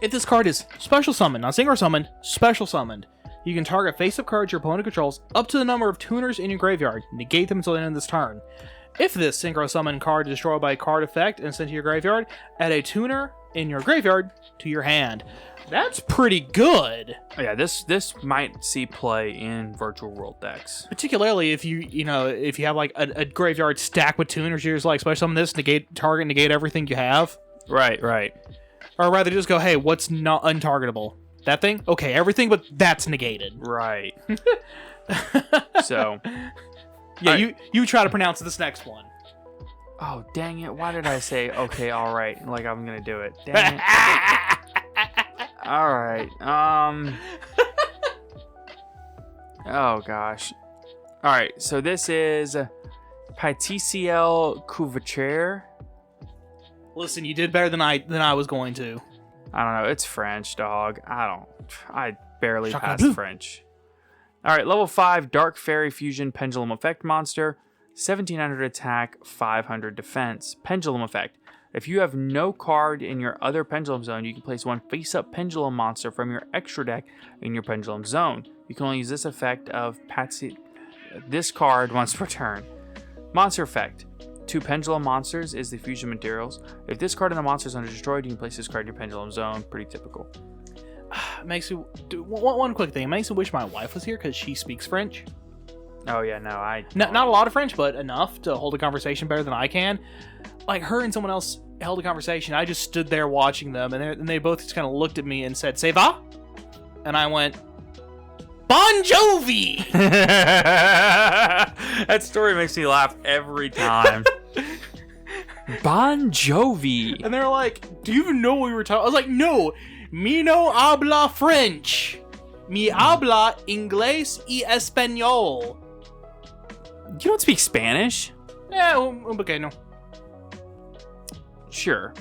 If this card is special summoned, not synchro summoned, special summoned, you can target face-up cards your opponent controls up to the number of tuners in your graveyard. Negate them until the end of this turn. If this synchro summon card is destroyed by a card effect and sent to your graveyard, add a tuner in your graveyard to your hand. That's pretty good. Yeah, this might see play in Virtual World decks. Particularly if you have like a graveyard stacked with tuners, you're just like special summon this, negate everything you have. Right. Or rather just go, hey, what's not untargetable? That thing? Okay, everything but that's negated. Right. So yeah, right. You try to pronounce this next one. Oh, dang it. Why did I say, okay, all right, like I'm going to do it? Dang it. All right. Oh, gosh. All right, so this is Paticiel Couverture. Listen, you did better than I was going to. I don't know. It's French, dog. I barely passed French. All right, level 5 Dark Fairy Fusion Pendulum Effect Monster. 1700 attack, 500 defense. Pendulum effect. If you have no card in your other Pendulum zone, you can place 1 face-up Pendulum monster from your extra deck in your Pendulum zone. You can only use this effect of this card once per turn. Monster effect. 2 Pendulum monsters is the fusion materials. If this card in the monster zone is destroyed, you can place this card in your Pendulum zone. Pretty typical. Makes me one quick thing. It makes me wish my wife was here because she speaks French. Oh yeah, no, not a lot of French, but enough to hold a conversation better than I can. Like her and someone else held a conversation. I just stood there watching them, and they both just kind of looked at me and said, "Ça va?" And I went, "Bon Jovi." That story makes me laugh every time. Bon Jovi. And they're like, "Do you even know what we were talking?" I was like, "No, me no habla French. Mi habla inglés y español." You don't speak Spanish? Yeah, okay, no. Sure.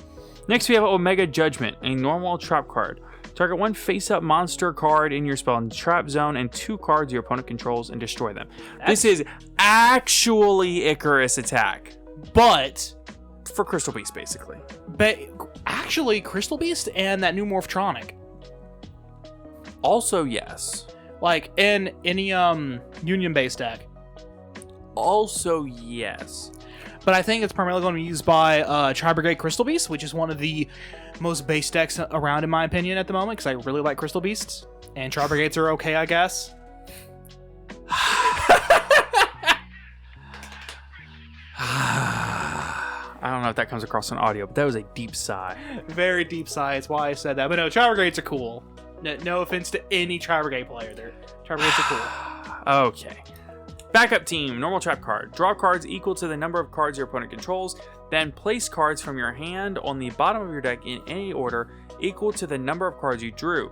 Next, we have Omega Judgment, a normal trap card. Target one face-up monster card in your spell trap zone and 2 cards your opponent controls and destroy them. This is actually Icarus attack. But for Crystal Beast, basically. But actually, Crystal Beast and that new Morph Tronic. Also, yes. Like, in any Union-based deck. Also, yes. But I think it's primarily going to be used by Tri-Brigade Crystal Beast, which is one of the most base decks around, in my opinion, at the moment, because I really like Crystal Beasts. And Tri-Brigades are okay, I guess. I don't know if that comes across on audio, but that was a deep sigh. Very deep sigh. It's why I said that. But no, Tri-Brigades are cool. No offense to any Tri-Brigade player there. Tri-Brigades are cool. Okay. Backup team, normal trap card. Draw cards equal to the number of cards your opponent controls, then place cards from your hand on the bottom of your deck in any order equal to the number of cards you drew.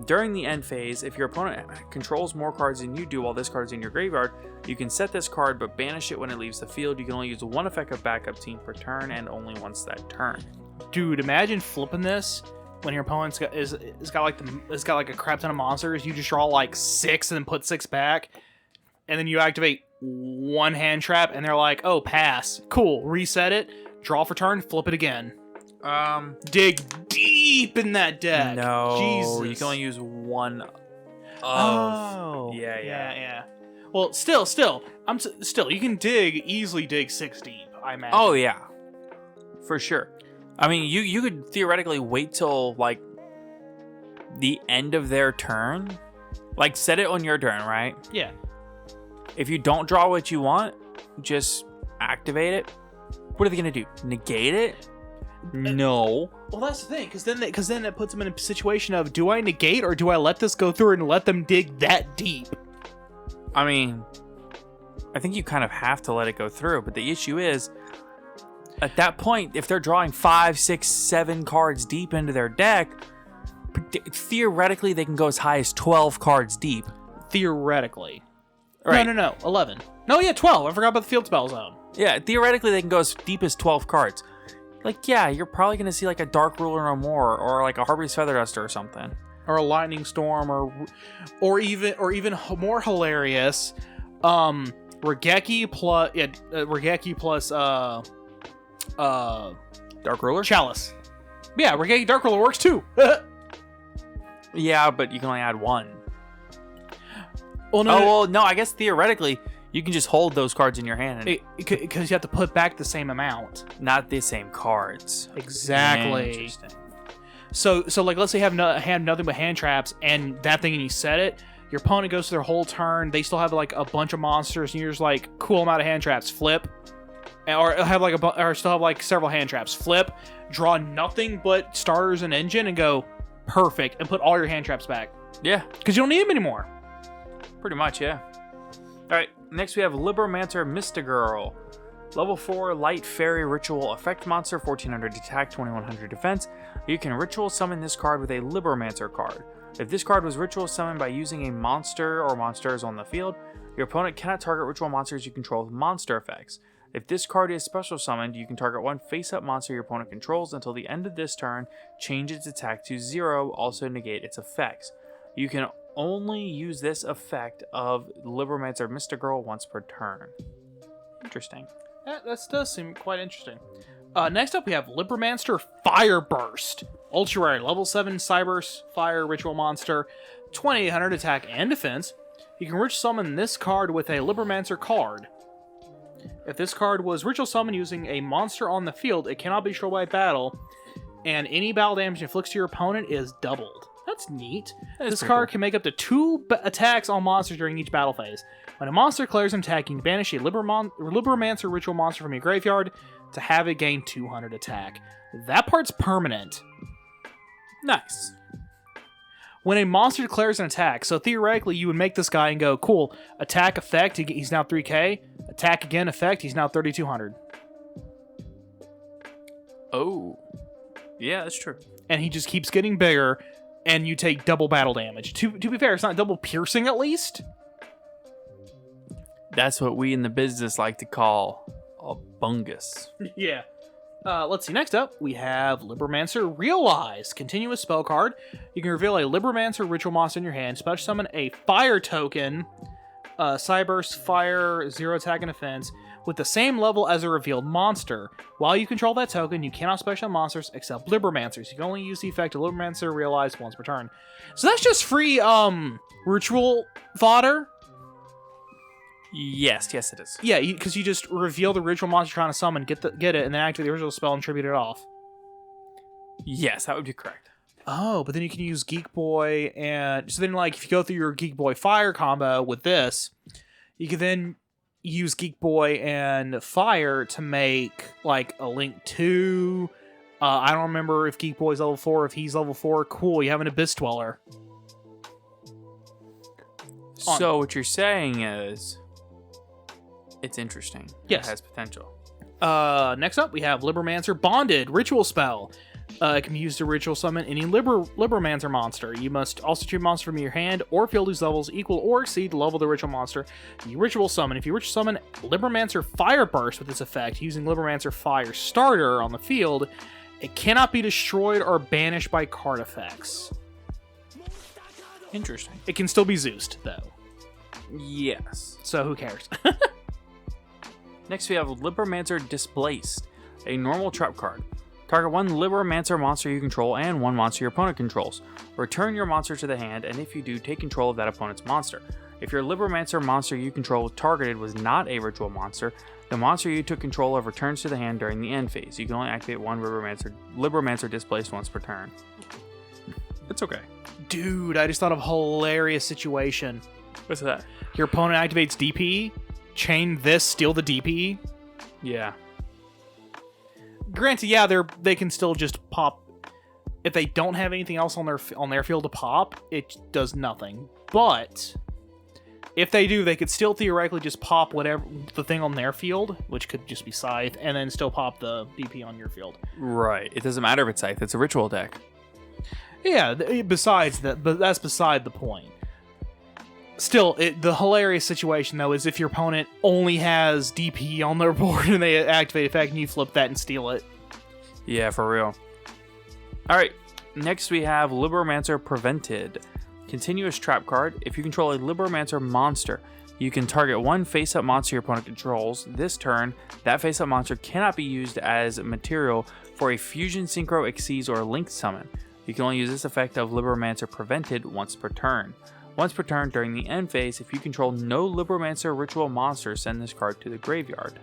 During the end phase, if your opponent controls more cards than you do while this card is in your graveyard, you can set this card but banish it when it leaves the field. You can only use one effect of backup team per turn and only once that turn. Dude, imagine flipping this when your opponent's got like a crap ton of monsters. You just draw like 6 and then put 6 back. And then you activate one hand trap, and they're like, "Oh, pass. Cool. Reset it. Draw for turn. Flip it again." Dig deep in that deck. No, Jesus. you can only use one. Yeah. Well, still, you can easily dig 6 deep. I imagine. Oh yeah, for sure. I mean, you could theoretically wait till like the end of their turn, like set it on your turn, right? Yeah. If you don't draw what you want, just activate it. What are they gonna do? Negate it? No. Well, that's the thing, because then it puts them in a situation of, do I negate or do I let this go through and let them dig that deep? I mean, I think you kind of have to let it go through, but the issue is, at that point, if they're drawing 5, 6, 7 cards deep into their deck, theoretically they can go as high as 12 cards deep. Theoretically. Right. No, 11. No, yeah, 12. I forgot about the field spell zone. Yeah, theoretically they can go as deep as 12 cards. Like, yeah, you're probably going to see like a Dark Ruler no more, or like a Harpy's Feather Duster or something. Or a Lightning Storm, or even more hilarious, Regeki plus Dark Ruler? Chalice. Yeah, Regeki Dark Ruler works too. Yeah, but you can only add 1. Well, no, I guess theoretically you can just hold those cards in your hand. Because you have to put back the same amount. Not the same cards. Exactly. Interesting. So like, let's say you have nothing but hand traps, and that thing, and you set it. Your opponent goes to their whole turn. They still have like a bunch of monsters, and you're just like, cool amount of hand traps. Flip, or still have like several hand traps. Flip, draw nothing but starters and engine, and go perfect, and put all your hand traps back. Yeah, because you don't need them anymore. Pretty much, yeah. Alright, next we have Lepromancer Mystigirl. Level 4 Light Fairy Ritual Effect Monster, 1400 attack, 2100 defense. You can ritual summon this card with a Lepromancer card. If this card was ritual summoned by using a monster or monsters on the field, your opponent cannot target ritual monsters you control with monster effects. If this card is special summoned, you can target one face-up monster your opponent controls until the end of this turn, change its attack to 0, also negate its effects. You can only use this effect of Lepromancer Mystigirl once per turn. Interesting. That does seem quite interesting. Next up, we have Lepromancer Fireburst. Ultra rare, level 7 Cyber Fire Ritual Monster, 2800 attack and defense. You can ritual summon this card with a Lepromancer card. If this card was ritual summoned using a monster on the field, it cannot be destroyed by battle, and any battle damage inflicts to your opponent is doubled. That's neat. This card can make up to 2 attacks on monsters during each battle phase. When a monster declares an attack, you can banish a Lepromancer ritual monster from your graveyard to have it gain 200 attack. That part's permanent. Nice. When a monster declares an attack, so theoretically you would make this guy and go, cool, attack effect, he's now 3k. Attack again effect, he's now 3200. Oh. Yeah, that's true. And he just keeps getting bigger, and you take double battle damage. To be fair, it's not double piercing at least. That's what we in the business like to call a bungus. Yeah. Let's see. Next up, we have Lepromancer Realize. Continuous spell card. You can reveal a Lepromancer ritual monster in your hand. Special summon a fire token. Cyburst, fire, 0 attack and defense. With the same level as a revealed monster. While you control that token, you cannot special summon monsters except Lepromancers. You can only use the effect of Lepromancer Realize once per turn. So that's just free, ritual fodder. Yes, it is. Yeah, because you just reveal the ritual monster you're trying to summon, get it, and then activate the original spell and tribute it off. Yes, that would be correct. Oh, but then you can use Geek Boy, and so then, like, if you go through your Geek Boy Fire combo with this, you can then use Geek Boy and Fire to make, like, a Link 2. I don't remember if Geek Boy's level 4, if he's level 4. Cool, you have an Abyss Dweller. So what you're saying is, it's interesting. Yes. It has potential. Next up, we have Lepromancer Bonded Ritual Spell. It can be used to ritual summon any Lepromancer monster. You must also choose a monster from your hand or field whose levels equal or exceed the level of the ritual monster you ritual summon. If you ritual summon Lepromancer Fire Burst with this effect, using Lepromancer Fire Starter on the field, it cannot be destroyed or banished by card effects. Interesting. It can still be Zeused, though. Yes. So who cares? Next we have Lepromancer Displaced, a normal trap card. Target one Lepromancer monster you control and one monster your opponent controls. Return your monster to the hand, and if you do, take control of that opponent's monster. If your Lepromancer monster you control targeted was not a ritual monster, the monster you took control of returns to the hand during the end phase. You can only activate one Lepromancer Displaced once per turn. It's okay. Dude, I just thought of a hilarious situation. What's that? Your opponent activates DP, chain this, steal the DP. Yeah. Granted, yeah, they can still just pop. If they don't have anything else on their field to pop, it does nothing. But if they do, they could still theoretically just pop whatever the thing on their field, which could just be Scythe, and then still pop the DP on your field. Right. It doesn't matter if it's Scythe. It's a ritual deck. Yeah. Besides that, but that's beside the point. Still, the hilarious situation, though, is if your opponent only has DP on their board and they activate effect and you flip that and steal it. Yeah, for real. Alright, next we have Lepromancer Prevented. Continuous trap card. If you control a Lepromancer monster, you can target one face-up monster your opponent controls. This turn, that face-up monster cannot be used as material for a Fusion Synchro Exceeds or Link summon. You can only use this effect of Lepromancer Prevented once per turn. Once per turn during the end phase, if you control no Lepromancer ritual monsters, send this card to the graveyard.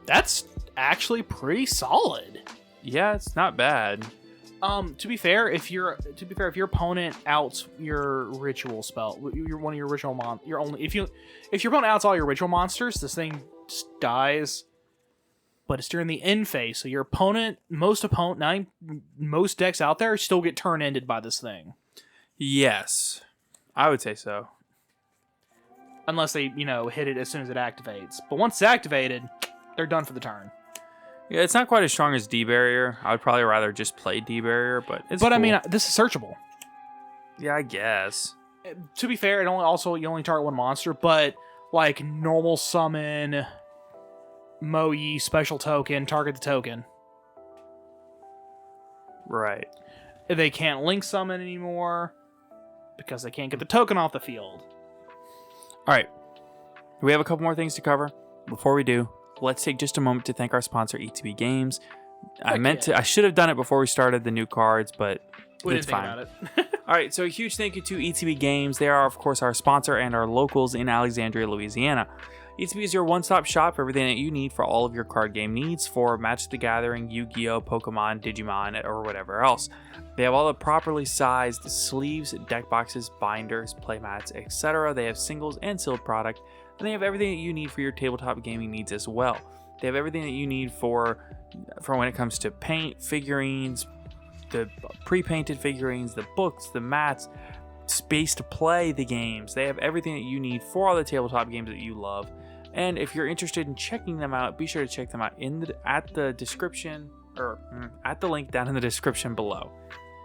That's actually pretty solid. Yeah, it's not bad. To be fair, if your opponent outs your ritual spell, you're one of your ritual if your opponent outs all your ritual monsters, this thing just dies. But it's during the end phase, so your opponent, most decks out there still get turn ended by this thing. Yes, I would say so. Unless they, hit it as soon as it activates. But once it's activated, they're done for the turn. Yeah, it's not quite as strong as D-Barrier. I would probably rather just play D-Barrier, but it's cool. I mean, this is searchable. Yeah, I guess. To be fair, you only target one monster, but like normal summon, Moe, special token, target the token. Right. They can't link summon anymore because they can't get the token off the field. All right. We have a couple more things to cover. Before we do, let's take just a moment to thank our sponsor, ETB Games. I should have done it before we started the new cards, but it's fine. Think about it. All right, so a huge thank you to ETB Games. They are, of course, our sponsor and our locals in Alexandria, Louisiana. ETB is your one-stop shop for everything that you need for all of your card game needs for Magic the Gathering, Yu-Gi-Oh!, Pokemon, Digimon, or whatever else. They have all the properly sized sleeves, deck boxes, binders, playmats, etc. They have singles and sealed product, and they have everything that you need for your tabletop gaming needs as well. They have everything that you need for when it comes to paint, figurines, the pre-painted figurines, the books, the mats, space to play the games. They have everything that you need for all the tabletop games that you love. And if you're interested in checking them out, be sure to check them out at the description, or at the link down in the description below.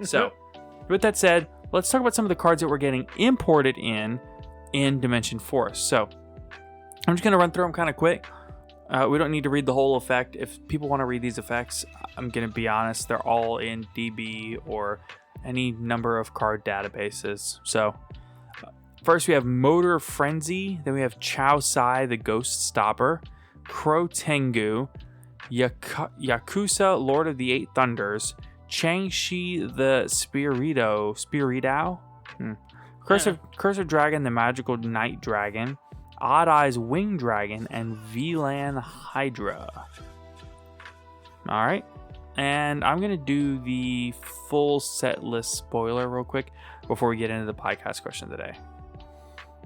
So, with that said, let's talk about some of the cards that we're getting imported in Dimension Force. So, I'm just going to run through them kind of quick. We don't need to read the whole effect. If people want to read these effects, I'm going to be honest, they're all in DB or any number of card databases. So first we have Motor Frenzy, then we have Chow Sai, the Ghost Stopper, Crow Tengu, Yakuza, Lord of the Eight Thunders, Chang Shi, the Spirito, Curse of Dragon, the Magical Night Dragon, Odd Eyes Wing Dragon, and VLAN Hydra. Alright, and I'm going to do the full set list spoiler real quick before we get into the podcast question today.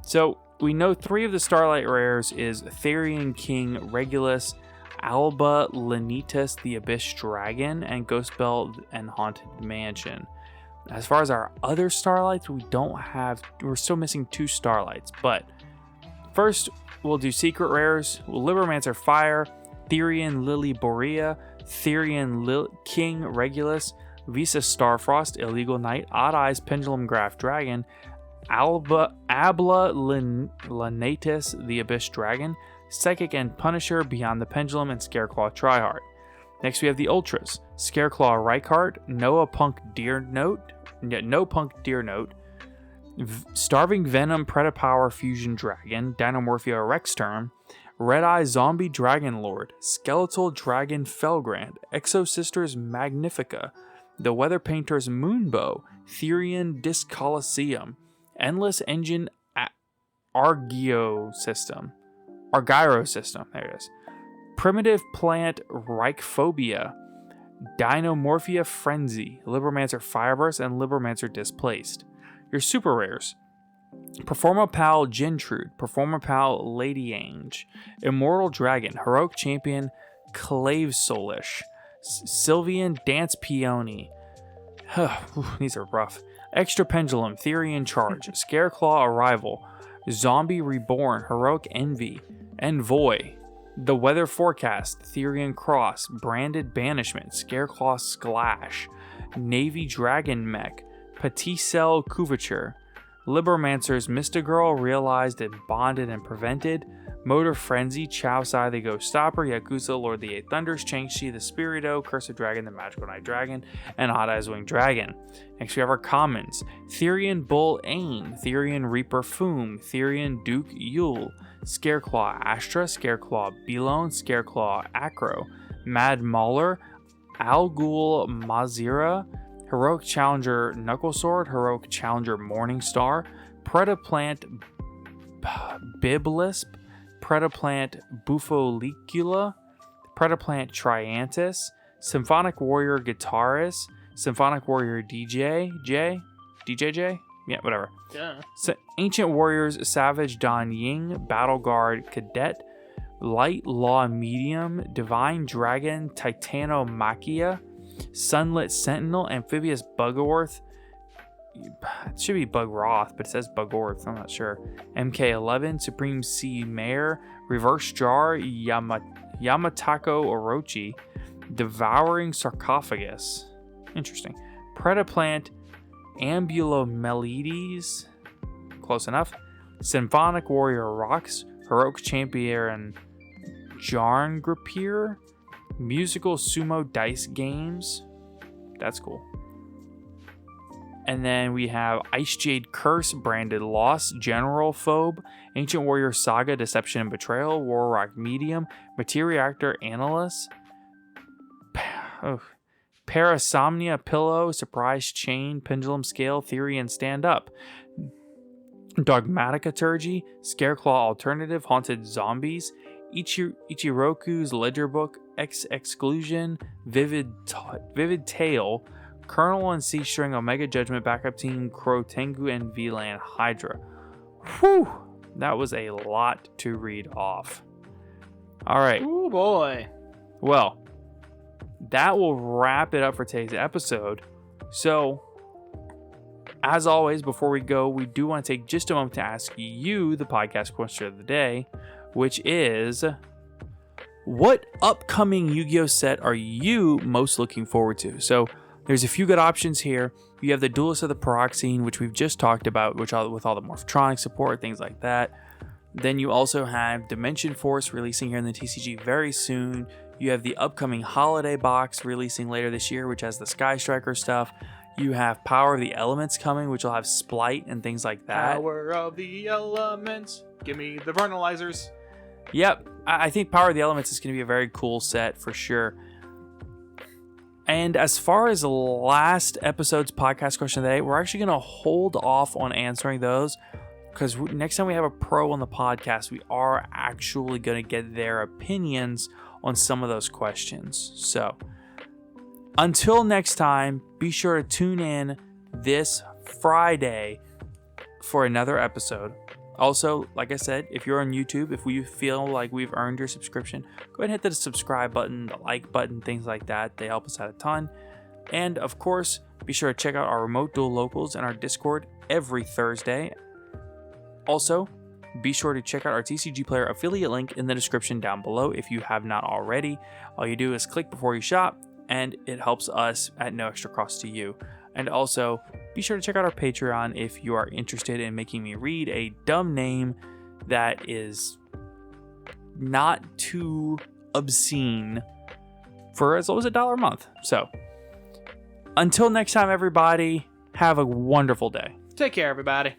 So, we know 3 of the Starlight Rares is Therian King Regulus, Alba Lenitas, the Abyss Dragon, and Ghost Belt and Haunted Mansion. As far as our other Starlights, we're still missing 2 Starlights, but first we'll do Secret Rares. Lepromancer Fire, Therian Lily Borea, Therian King Regulus, Visa Starfrost, Illegal Knight, Odd Eyes Pendulum Graph Dragon, Abla Lenatus, the Abyss Dragon, Psychic and Punisher, Beyond the Pendulum, and Scareclaw Tryhard. Next we have the Ultras, Scareclaw Reichart, No Punk Deer Note, Starving Venom Predapower Fusion Dragon, Dinomorphia Rexterm, Red Eye Zombie Dragon Lord, Skeletal Dragon Felgrand, Exo Sisters Magnifica, The Weather Painter's Moonbow, Therian Disc Coliseum, Endless Engine Argyro System, there it is. Primitive Plant Reichphobia, Dinomorphia Frenzy, Lepromancer Fireburst, and Lepromancer Displaced. Your super rares: Performapal Gentrude, Performapal Lady Ange, Immortal Dragon, Heroic Champion Clave Soulish, Sylvian Dance Peony. These are rough. Extra Pendulum, Therian Charge, Scareclaw Arrival, Zombie Reborn, Heroic Envy, Envoy, The Weather Forecast, Therian Cross, Branded Banishment, Scareclaw Splash, Navy Dragon Mech, Paticel Couverture, Lepromancer's Mystigirl, Realized and Bonded and Prevented, Motor Frenzy, Chow Sai, the Ghost Stopper, Yakuza, Lord of the Eight Thunders, Chang-Chi, the Spirito, Curse of Dragon, the Magical Night Dragon, and Odd Eyes Winged Dragon. Next we have our commons: Therian Bull Ain, Therian Reaper Foom, Therian Duke Yule, Scareclaw Astra, Scareclaw Belone, Scareclaw Acro, Mad Mauler, Algul Mazira, Heroic Challenger Knucklesword, Heroic Challenger Morningstar, Predaplant Biblisp, Predaplant Bufolicula, Predaplant Triantis, Symphonic Warrior Guitarist, Symphonic Warrior DJJ? Yeah, whatever. Yeah. Ancient Warriors Savage Don Ying, Battle Guard Cadet, Light Law Medium, Divine Dragon Titanomachia, Sunlit Sentinel, Amphibious Bugorth. It should be Bugroth, but it says Bugorth, I'm not sure. MK11, Supreme Sea Mare, Reverse Jar, Yamatako Orochi, Devouring Sarcophagus. Interesting. Predaplant Ambulomelides. Close enough. Symphonic Warrior Rocks, Heroic Champion Jarn Grippier, Musical Sumo Dice Games. That's cool. And then we have Ice Jade Curse, Branded Loss, General Phobe, Ancient Warrior Saga, Deception and Betrayal, War Rock Medium, Materiactor Analyst, Parasomnia Pillow, Surprise Chain, Pendulum Scale, Theory and Stand Up, Dogmatic Liturgy, Scareclaw Alternative, Haunted Zombies, Ichiroku's Ledger Book, Exclusion, Vivid Tale, Colonel and C-String, Omega Judgment, Backup Team, Crow Tengu, and VLAN Hydra. Whew! That was a lot to read off. Alright. Oh boy. Well, that will wrap it up for today's episode. So, as always, before we go, we do want to take just a moment to ask you the podcast question of the day, which is: what upcoming Yu-Gi-Oh set are you most looking forward to? So, there's a few good options here. You have the Duelist of the Paroxene, which we've just talked about, with all the Morph Tronic support, things like that. Then you also have Dimension Force releasing here in the TCG very soon. You have the upcoming Holiday Box releasing later this year, which has the Sky Striker stuff. You have Power of the Elements coming, which will have Splight and things like that. Power of the Elements. Give me the Vernalizers. Yep, I think Power of the Elements is going to be a very cool set for sure. And as far as the last episode's podcast question of the day, we're actually going to hold off on answering those because next time we have a pro on the podcast, we are actually going to get their opinions on some of those questions. So until next time, be sure to tune in this Friday for another episode. Also, like I said, if you're on YouTube, if we feel like we've earned your subscription, go ahead and hit the subscribe button, the like button, things like that. They help us out a ton. And of course, be sure to check out our remote duel locals and our Discord every Thursday. Also, be sure to check out our TCG Player affiliate link in the description down below if you have not already. All you do is click before you shop, and it helps us at no extra cost to you. And also, be sure to check out our Patreon if you are interested in making me read a dumb name that is not too obscene for as low as $1 a month. So, until next time, everybody, have a wonderful day. Take care, everybody.